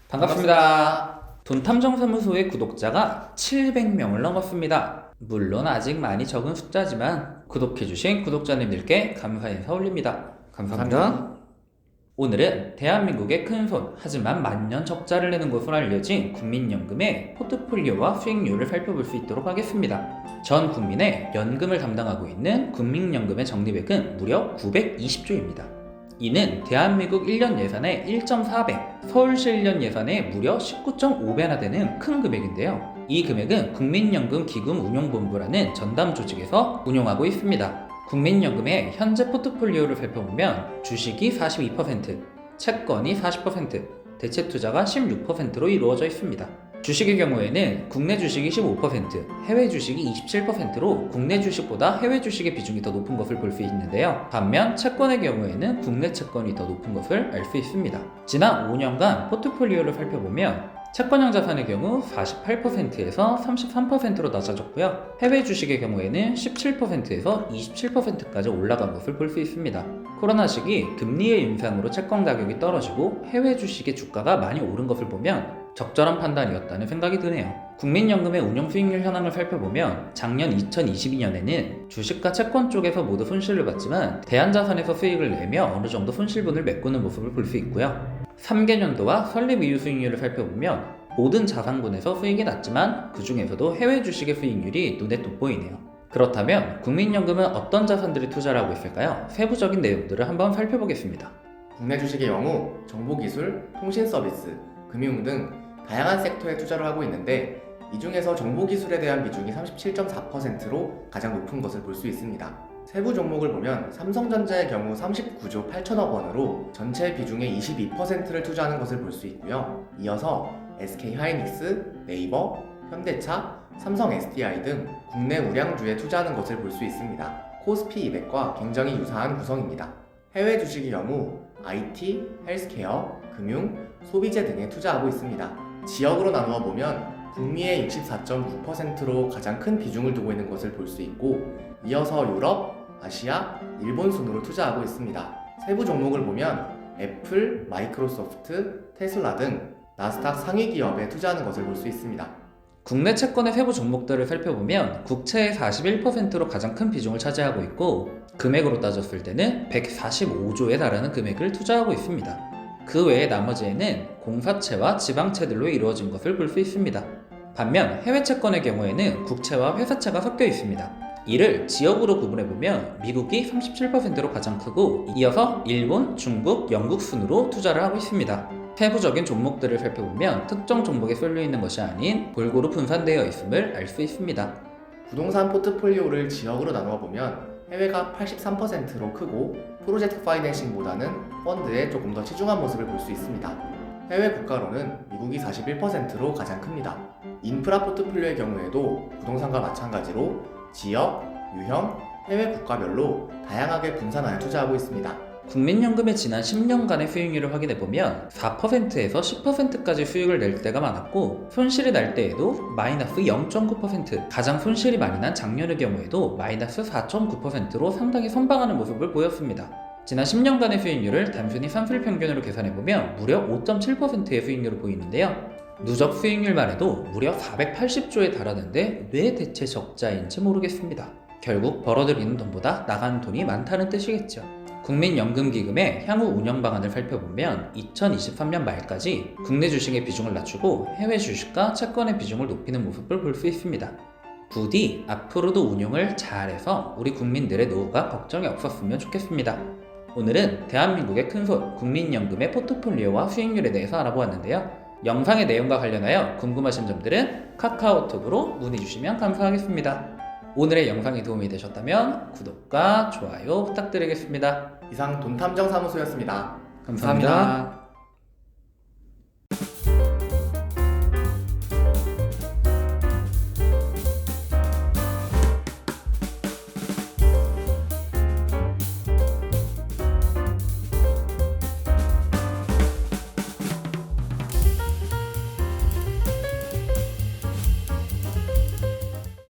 반갑습니다. 돈탐정사무소의 구독자가 700명을 넘었습니다. 물론 아직 많이 적은 숫자지만 구독해주신 구독자님들께 감사해서 올립니다. 감사합니다. 오늘은 대한민국의 큰손 하지만 만년 적자를 내는 것으로 알려진 국민연금의 포트폴리오와 수익률을 살펴볼 수 있도록 하겠습니다. 전 국민의 연금을 담당하고 있는 국민연금의 적립액은 무려 920조입니다. 이는 대한민국 1년 예산의 1.4배, 서울시 1년 예산의 무려 19.5배나 되는 큰 금액인데요. 이 금액은 국민연금 기금운용본부라는 전담 조직에서 운용하고 있습니다. 국민연금의 현재 포트폴리오를 살펴보면 주식이 42%, 채권이 40%, 대체 투자가 16%로 이루어져 있습니다. 주식의 경우에는 국내 주식이 15%, 해외 주식이 27%로 국내 주식보다 해외 주식의 비중이 더 높은 것을 볼 수 있는데요. 반면 채권의 경우에는 국내 채권이 더 높은 것을 알 수 있습니다. 지난 5년간 포트폴리오를 살펴보면 채권형 자산의 경우 48%에서 33%로 낮아졌고요. 해외 주식의 경우에는 17%에서 27%까지 올라간 것을 볼 수 있습니다. 코로나 시기 금리의 인상으로 채권 가격이 떨어지고 해외 주식의 주가가 많이 오른 것을 보면 적절한 판단이었다는 생각이 드네요. 국민연금의 운용 수익률 현황을 살펴보면 작년 2022년에는 주식과 채권 쪽에서 모두 손실을 봤지만 대한자산에서 수익을 내며 어느 정도 손실분을 메꾸는 모습을 볼 수 있고요. 3개년도와 설립 이후 수익률을 살펴보면 모든 자산군에서 수익이 낮지만 그 중에서도 해외 주식의 수익률이 눈에 돋보이네요. 그렇다면 국민연금은 어떤 자산들이 투자를 하고 있을까요? 세부적인 내용들을 한번 살펴보겠습니다. 국내 주식의 경우 정보기술, 통신서비스, 금융 등 다양한 섹터에 투자를 하고 있는데 이 중에서 정보기술에 대한 비중이 37.4%로 가장 높은 것을 볼 수 있습니다. 세부 종목을 보면 삼성전자의 경우 39조 8천억 원으로 전체 비중의 22%를 투자하는 것을 볼 수 있고요. 이어서 SK하이닉스, 네이버, 현대차, 삼성 SDI 등 국내 우량주에 투자하는 것을 볼 수 있습니다. 코스피 200과 굉장히 유사한 구성입니다. 해외 주식의 경우 IT, 헬스케어, 금융, 소비재 등에 투자하고 있습니다. 지역으로 나누어 보면 북미의 64.9%로 가장 큰 비중을 두고 있는 것을 볼 수 있고 이어서 유럽, 아시아, 일본 순으로 투자하고 있습니다. 세부 종목을 보면 애플, 마이크로소프트, 테슬라 등 나스닥 상위 기업에 투자하는 것을 볼 수 있습니다. 국내 채권의 세부 종목들을 살펴보면 국채의 41%로 가장 큰 비중을 차지하고 있고 금액으로 따졌을 때는 145조에 달하는 금액을 투자하고 있습니다. 그 외에 나머지에는 공사채와 지방채들로 이루어진 것을 볼 수 있습니다. 반면 해외 채권의 경우에는 국채와 회사채가 섞여 있습니다. 이를 지역으로 구분해보면 미국이 37%로 가장 크고 이어서 일본, 중국, 영국 순으로 투자를 하고 있습니다. 세부적인 종목들을 살펴보면 특정 종목에 쏠려 있는 것이 아닌 골고루 분산되어 있음을 알 수 있습니다. 부동산 포트폴리오를 지역으로 나누어 보면 해외가 83%로 크고 프로젝트 파이낸싱보다는 펀드에 조금 더 치중한 모습을 볼 수 있습니다. 해외 국가로는 미국이 41%로 가장 큽니다. 인프라 포트폴리오의 경우에도 부동산과 마찬가지로 지역, 유형, 해외 국가별로 다양하게 분산하여 투자하고 있습니다. 국민연금의 지난 10년간의 수익률을 확인해보면 4%에서 10%까지 수익을 낼 때가 많았고 손실이 날 때에도 마이너스 0.9%, 가장 손실이 많이 난 작년의 경우에도 마이너스 4.9%로 상당히 선방하는 모습을 보였습니다. 지난 10년간의 수익률을 단순히 산술 평균으로 계산해보면 무려 5.7%의 수익률을 보이는데요. 누적 수익률만 해도 무려 480조에 달하는데 왜 대체 적자인지 모르겠습니다. 결국 벌어들이는 돈보다 나가는 돈이 많다는 뜻이겠죠. 국민연금기금의 향후 운영 방안을 살펴보면 2023년 말까지 국내 주식의 비중을 낮추고 해외 주식과 채권의 비중을 높이는 모습을 볼 수 있습니다. 부디 앞으로도 운용을 잘해서 우리 국민들의 노후가 걱정이 없었으면 좋겠습니다. 오늘은 대한민국의 큰손 국민연금의 포트폴리오와 수익률에 대해서 알아보았는데요. 영상의 내용과 관련하여 궁금하신 점들은 카카오톡으로 문의 주시면 감사하겠습니다. 오늘의 영상이 도움이 되셨다면 구독과 좋아요 부탁드리겠습니다. 이상 돈탐정사무소였습니다. 감사합니다.